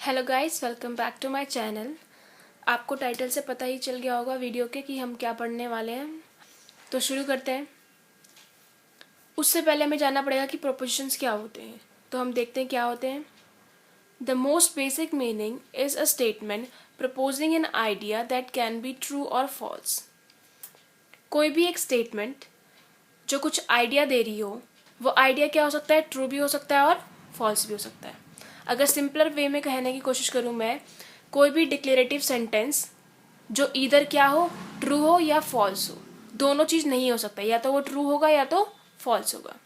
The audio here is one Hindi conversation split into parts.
Hello guys, welcome back to my channel. आपको टाइटल से पता ही चल गया होगा वीडियो के कि हम क्या पढ़ने वाले हैं, तो शुरू करते हैं। उससे पहले हमें जानना पड़ेगा कि प्रोपोजिशंस क्या होते हैं, तो हम देखते हैं क्या होते हैं। The most basic meaning is a statement proposing an idea that can be true और फॉल्स। कोई भी एक स्टेटमेंट जो कुछ आइडिया दे रही हो, वो आइडिया क्या हो सकता है, ट्रू भी हो सकता है और फॉल्स भी हो सकता है। अगर सिंपलर वे में कहने की कोशिश करूँ मैं, कोई भी डिक्लेरेटिव सेंटेंस जो इधर क्या हो, ट्रू हो या फॉल्स हो, दोनों चीज़ नहीं हो सकता, या तो वो ट्रू होगा या तो फॉल्स होगा।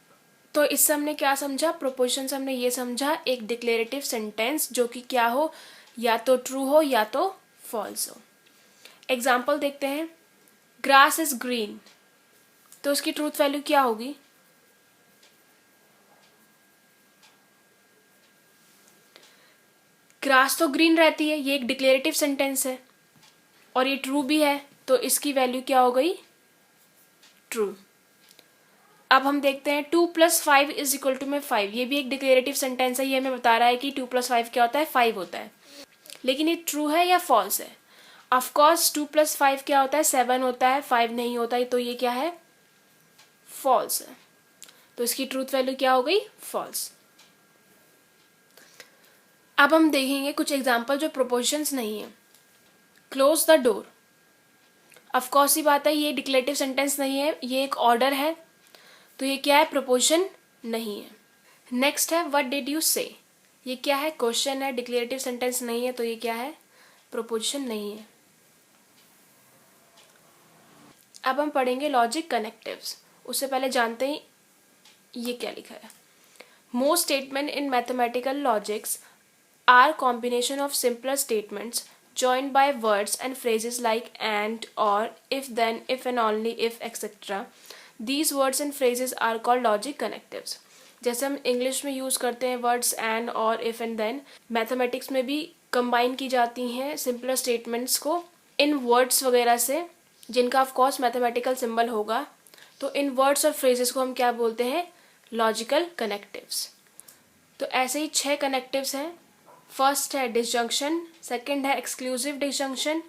तो इससे हमने क्या समझा, प्रोपोजिशन से हमने ये समझा एक डिक्लेरेटिव सेंटेंस जो कि क्या हो, या तो ट्रू हो या तो फॉल्स हो। एग्जाम्पल देखते हैं। ग्रास इज ग्रीन, तो उसकी ट्रूथ वैल्यू क्या होगी, ग्रास तो ग्रीन रहती है, ये एक डिक्लेरेटिव सेंटेंस है और ये ट्रू भी है, तो इसकी वैल्यू क्या हो गई, ट्रू। अब हम देखते हैं 2 + 5 = में 5, ये भी एक डिक्लेरेटिव सेंटेंस है, ये हमें बता रहा है कि 2 + 5 क्या होता है, 5 होता है। लेकिन ये ट्रू है या फॉल्स है? ऑफकोर्स 2 + 5 क्या होता है, 7 होता है, 5 नहीं होता है, तो ये क्या है, फॉल्स है। तो इसकी ट्रूथ वैल्यू क्या हो गई, फॉल्स। अब हम देखेंगे कुछ एग्जाम्पल जो प्रोपोजिशंस नहीं है। क्लोज द डोर, ऑफकोर्स ही बात है, ये डिक्लेरेटिव सेंटेंस नहीं है, ये एक ऑर्डर है, तो ये क्या है, प्रोपोजिशन नहीं है। नेक्स्ट है व्हाट डिड यू से, ये क्या है, क्वेश्चन है, डिक्लेरेटिव सेंटेंस नहीं है, तो ये क्या है, प्रोपोजिशन नहीं है। अब हम पढ़ेंगे लॉजिक कनेक्टिव्स। उससे पहले जानते हैं ये क्या लिखा है। Most statement in mathematical logics are combination of simpler statements joined by words and phrases like and, or, if then, if and only if, etc. These words and phrases are called logic connectives. जैसे हम इंग्लिश में यूज़ करते हैं वर्ड्स एंड और इफ एंड देन, मैथमेटिक्स में भी कंबाइन की जाती हैं सिंपलर स्टेटमेंट्स को इन वर्ड्स वगैरह से, जिनका ऑफ कोर्स मैथमेटिकल सिंबल होगा। तो इन वर्ड्स और फ्रेजेस को हम क्या बोलते हैं, लॉजिकल कनेक्टिव्स। तो ऐसे ही 6 कनेक्टिव्स हैं। फर्स्ट है डिसजंक्शन, सेकंड है एक्सक्लूसिव डिसजंक्शन,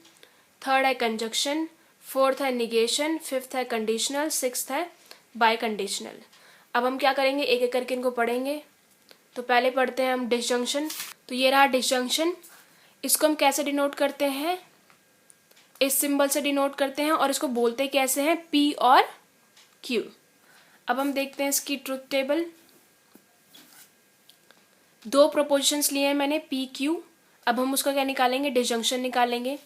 थर्ड है कंजक्शन, फोर्थ है निगेशन, फिफ्थ है कंडीशनल, सिक्स्थ है बाय कंडीशनल। अब हम क्या करेंगे, एक एक करके इनको पढ़ेंगे। तो पहले पढ़ते हैं हम डिसजंक्शन। तो ये रहा डिसजंक्शन, इसको हम कैसे डिनोट करते हैं, इस सिंबल से डिनोट करते हैं, और इसको बोलते कैसे हैं, पी और क्यू। अब हम देखते हैं इसकी ट्रुथ टेबल। 2 प्रोपोजिशंस लिए हैं मैंने, पी क्यू। अब हम उसका क्या निकालेंगे, डिसजंक्शन निकालेंगे।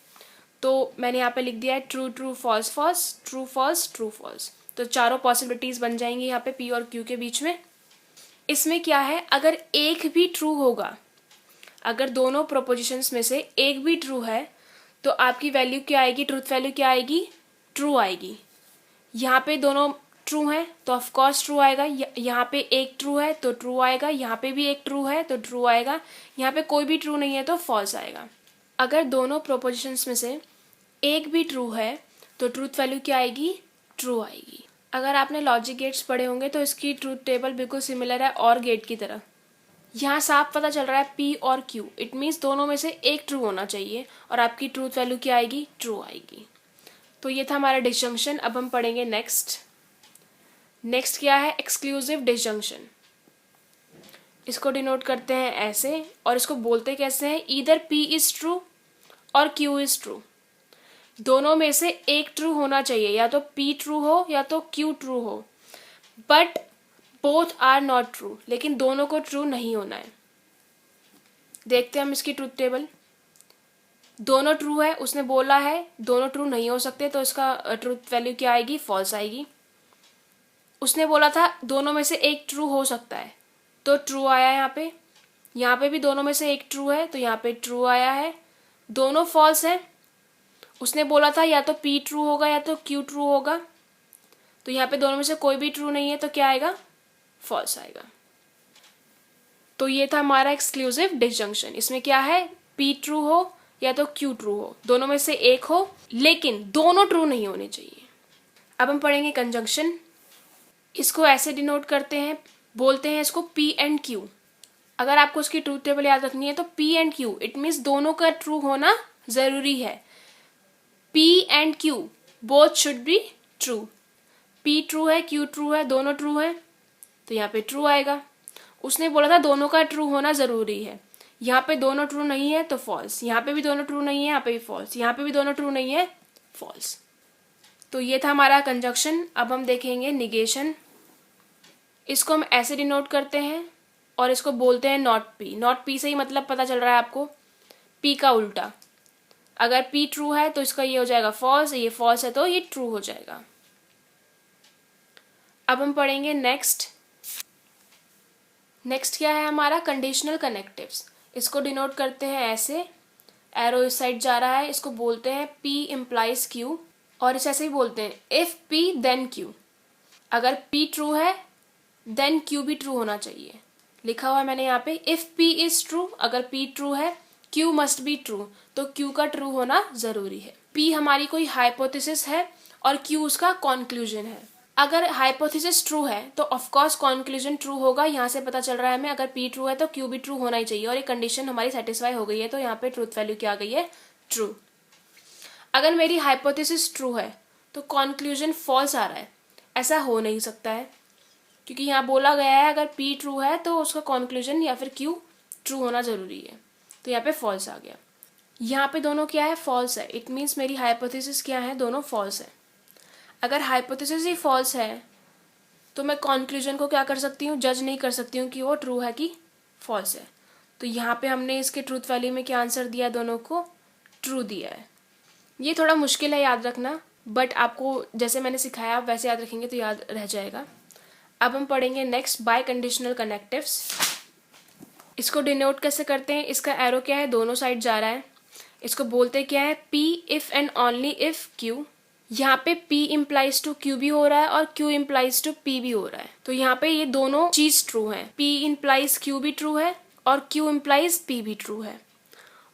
तो मैंने यहाँ पे लिख दिया है true true false false, true false true false. तो चारों पॉसिबिलिटीज बन जाएंगी यहाँ पे पी और क्यू के बीच में। इसमें क्या है, अगर एक भी ट्रू होगा, अगर दोनों प्रोपोजिशंस में से एक भी ट्रू है, तो आपकी वैल्यू क्या आएगी, ट्रूथ वैल्यू क्या आएगी, ट्रू आएगी। यहाँ पे दोनों ट्रू है तो ऑफ कोर्स ट्रू आएगा, यहाँ पे एक ट्रू है तो ट्रू आएगा, यहाँ पे भी एक ट्रू है तो ट्रू आएगा, यहाँ पे कोई भी ट्रू नहीं है तो फॉल्स आएगा। अगर दोनों प्रोपोजिशंस में से एक भी ट्रू है तो ट्रूथ वैल्यू क्या आएगी, ट्रू आएगी। अगर आपने लॉजिक गेट्स पढ़े होंगे तो इसकी ट्रूथ टेबल बिल्कुल सिमिलर है और गेट की तरह। यहाँ साफ पता चल रहा है पी और क्यू, इट मीन्स दोनों में से एक ट्रू होना चाहिए और आपकी ट्रूथ वैल्यू क्या आएगी, ट्रू आएगी। तो ये था हमारा डिसजंक्शन। अब हम पढ़ेंगे नेक्स्ट क्या है, एक्सक्लूसिव डिसजंक्शन। इसको डिनोट करते हैं ऐसे, और इसको बोलते कैसे हैं, ईदर पी इज ट्रू और क्यू इज ट्रू। दोनों में से एक ट्रू होना चाहिए, या तो पी ट्रू हो या तो क्यू ट्रू हो, but both are not true, लेकिन दोनों को ट्रू नहीं होना है। देखते हैं हम इसकी ट्रूथ टेबल। दोनों ट्रू है, उसने बोला है दोनों ट्रू नहीं हो सकते, तो इसका ट्रूथ वैल्यू क्या आएगी, फॉल्स आएगी। उसने बोला था दोनों में से एक ट्रू हो सकता है, तो ट्रू आया यहाँ पे भी दोनों में से एक ट्रू है, तो यहाँ पे ट्रू आया है। दोनों फॉल्स हैं, उसने बोला था या तो पी ट्रू होगा या तो क्यू ट्रू होगा, तो यहाँ पे दोनों में से कोई भी ट्रू नहीं है, तो क्या आएगा, फॉल्स आएगा। तो ये था हमारा एक्सक्लूसिव डिसजंक्शन। इसमें क्या है, पी ट्रू हो या तो क्यू ट्रू हो, दोनों में से एक हो, लेकिन दोनों ट्रू नहीं होने चाहिए। अब हम पढ़ेंगे कंजंक्शन। इसको ऐसे डिनोट करते हैं, बोलते हैं इसको पी एंड क्यू। अगर आपको उसकी ट्रूथ टेबल याद रखनी है तो P and Q, it means दोनों का ट्रू होना जरूरी है। P and Q both should be true. P true है, Q ट्रू है, दोनों ट्रू है, तो यहाँ पे ट्रू आएगा। उसने बोला था दोनों का ट्रू होना जरूरी है, यहाँ पे दोनों ट्रू नहीं है तो फॉल्स, यहाँ पे भी दोनों ट्रू नहीं है, यहाँ पे भी फॉल्स, यहाँ पे भी दोनों ट्रू नहीं है, फॉल्स। तो ये था हमारा कंजक्शन। अब हम देखेंगे निगेशन। इसको हम ऐसे डिनोट करते हैं और इसको बोलते हैं नॉट पी। नॉट पी से ही मतलब पता चल रहा है आपको, पी का उल्टा। अगर पी ट्रू है तो इसका ये हो जाएगा फॉल्स, ये फॉल्स है तो ये ट्रू हो जाएगा। अब हम पढ़ेंगे नेक्स्ट क्या है हमारा कंडीशनल कनेक्टिव्स। इसको डिनोट करते हैं ऐसे, एरो इस साइड जा रहा है, इसको बोलते हैं P इम्प्लाइज Q, और इसे ऐसे ही बोलते हैं इफ P देन Q। अगर P ट्रू है देन Q भी ट्रू होना चाहिए। लिखा हुआ है मैंने यहाँ पे, इफ P इज ट्रू, अगर P ट्रू है Q मस्ट बी ट्रू, तो Q का ट्रू होना जरूरी है। P हमारी कोई हाइपोथेसिस है और Q उसका कॉन्क्लूजन है। अगर हाइपोथेसिस ट्रू है तो ऑफकोर्स कॉन्क्लूजन ट्रू होगा, यहाँ से पता चल रहा है हमें। अगर P ट्रू है तो Q भी ट्रू होना ही चाहिए, और ये कंडीशन हमारी सेटिस्फाई हो गई है, तो यहाँ पे ट्रूथ वैल्यू क्या आ गई है, ट्रू। अगर मेरी हाइपोथेसिस ट्रू है तो कॉन्क्लूजन फॉल्स आ रहा है, ऐसा हो नहीं सकता है, क्योंकि यहाँ बोला गया है अगर P ट्रू है तो उसका कॉन्क्लूजन या फिर Q ट्रू होना जरूरी है, तो यहाँ पे फॉल्स आ गया। यहाँ पे दोनों क्या है, फॉल्स है, इट मीन्स मेरी हाइपोथेसिस क्या है, दोनों फॉल्स है। अगर हाइपोथेसिस ही फॉल्स है तो मैं कॉन्क्लूजन को क्या कर सकती हूँ, जज नहीं कर सकती हूँ कि वो ट्रू है कि फॉल्स है। तो यहाँ पे हमने इसके ट्रूथ वैल्यू में क्या आंसर दिया, दोनों को ट्रू दिया है। ये थोड़ा मुश्किल है याद रखना, बट आपको जैसे मैंने सिखाया आप वैसे याद रखेंगे तो याद रह जाएगा। अब हम पढ़ेंगे नेक्स्ट बाय कंडीशनल कनेक्टिव्स। इसको डिनोट कैसे करते हैं, इसका एरो क्या है, दोनों साइड जा रहा है। इसको बोलते क्या है, P if and only if Q। यहाँ पे P इम्प्लाइज टू Q भी हो रहा है और Q इम्प्लाइज टू P भी हो रहा है, तो यहाँ पे ये दोनों चीज ट्रू है। P इम्प्लाइज Q भी ट्रू है और Q इम्प्लाइज P भी ट्रू है।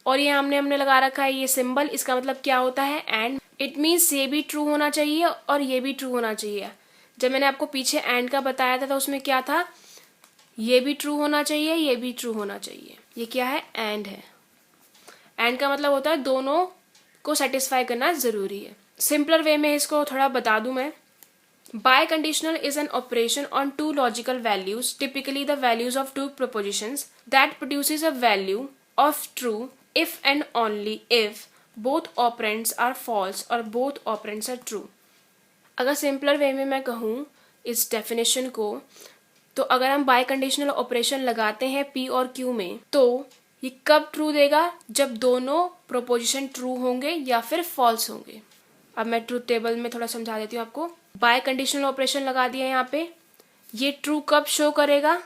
और ये हमने लगा रखा है ये सिंबल, इसका मतलब क्या होता है, एंड। इट मीन्स ये भी ट्रू होना चाहिए और ये भी ट्रू होना चाहिए। जब मैंने आपको पीछे एंड का बताया था तो उसमें क्या था, ये भी ट्रू होना चाहिए, ये भी ट्रू होना चाहिए। ये क्या है, एंड है। एंड का मतलब होता है दोनों को सेटिस्फाई करना जरूरी है। सिंपलर वे में इसको थोड़ा बता दूं मैं, biconditional is an operation on two logical values, typically the values of two propositions, that produces a value of true if and only if both operands are false और both operands are true। अगर सिंपलर वे में मैं कहूँ इस डेफिनेशन को, तो अगर हम बाय कंडीशनल ऑपरेशन लगाते हैं P और Q में, तो ये कब ट्रू देगा, जब दोनों प्रोपोजिशन ट्रू होंगे या फिर फॉल्स होंगे। अब मैं ट्रूथ टेबल में थोड़ा समझा देती हूँ आपको। बाय कंडीशनल ऑपरेशन लगा दिया यहाँ पे, ये ट्रू कब शो करेगा,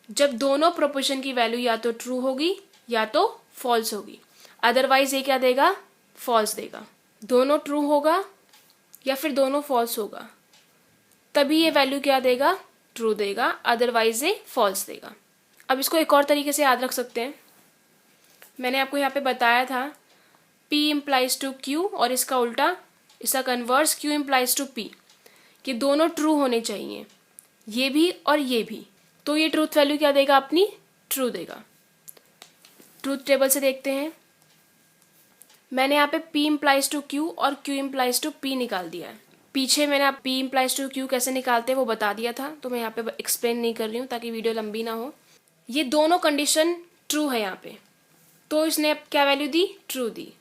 जब दोनों प्रोपोजिशन की वैल्यू या तो ट्रू होगी या तो फॉल्स होगी। अदरवाइज ये क्या देगा, फॉल्स देगा। दोनों ट्रू होगा या फिर दोनों फॉल्स होगा, तभी ये वैल्यू क्या देगा, ट्रू देगा, अदरवाइज ये फॉल्स देगा। अब इसको एक और तरीके से याद रख सकते हैं। मैंने आपको यहाँ पे बताया था P इम्प्लाइज टू Q और इसका उल्टा, इसका converse Q implies to P, कि दोनों ट्रू होने चाहिए, ये भी और ये भी, तो ये ट्रूथ वैल्यू क्या देगा, अपनी ट्रू देगा। ट्रूथ टेबल से देखते हैं, मैंने यहाँ पे P इम्प्लाइज टू Q और Q इम्प्लाइज टू P निकाल दिया है। पीछे मैंने आप P इम्प्लाइज टू Q कैसे निकालते हैं वो बता दिया था, तो मैं यहाँ पे एक्सप्लेन नहीं कर रही हूँ ताकि वीडियो लंबी ना हो। ये दोनों कंडीशन ट्रू है यहाँ पे, तो इसने क्या वैल्यू दी, ट्रू दी।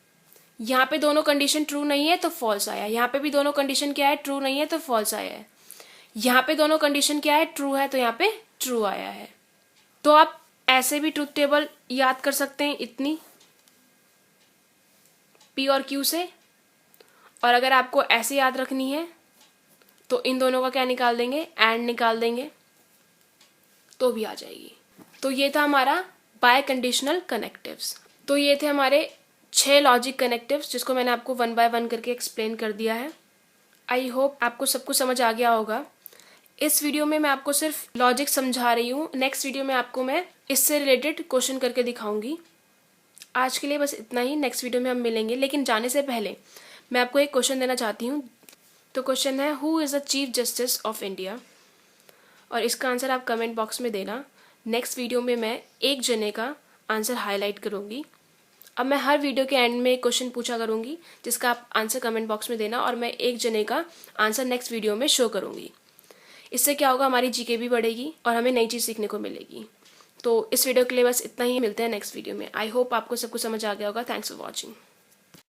यहाँ पे दोनों कंडीशन ट्रू नहीं है तो फॉल्स आया, यहाँ पे भी दोनों कंडीशन क्या है, ट्रू नहीं है तो फॉल्स आया है। यहाँ पे दोनों कंडीशन क्या है, ट्रू है, तो यहाँ पे ट्रू आया है। तो आप ऐसे भी ट्रूथ टेबल याद कर सकते हैं इतनी, P और Q से। और अगर आपको ऐसे याद रखनी है तो इन दोनों का क्या निकाल देंगे, एंड निकाल देंगे, तो भी आ जाएगी। तो ये था हमारा बाय कंडीशनल कनेक्टिव्स। तो ये थे हमारे 6 लॉजिक कनेक्टिव्स, जिसको मैंने आपको 1 बाय 1 करके एक्सप्लेन कर दिया है। आई होप आपको सब कुछ समझ आ गया होगा। इस वीडियो में मैं आपको सिर्फ लॉजिक समझा रही हूँ, नेक्स्ट वीडियो में आपको मैं इससे रिलेटेड क्वेश्चन करके दिखाऊंगी। आज के लिए बस इतना ही, नेक्स्ट वीडियो में हम मिलेंगे। लेकिन जाने से पहले मैं आपको एक क्वेश्चन देना चाहती हूँ। तो क्वेश्चन है, who is the chief justice of India, और इसका आंसर आप कमेंट बॉक्स में देना। नेक्स्ट वीडियो में मैं एक जने का आंसर हाईलाइट करूँगी। अब मैं हर वीडियो के एंड में एक क्वेश्चन पूछा करूँगी जिसका आप आंसर कमेंट बॉक्स में देना और मैं एक जने का आंसर नेक्स्ट वीडियो में शो करूँगी। इससे क्या होगा, हमारी जीके भी बढ़ेगी और हमें नई चीज़ सीखने को मिलेगी। तो इस वीडियो के लिए बस इतना ही, मिलते हैं नेक्स्ट वीडियो में। आई होप आपको सब कुछ समझ आ गया होगा। Thanks for watching.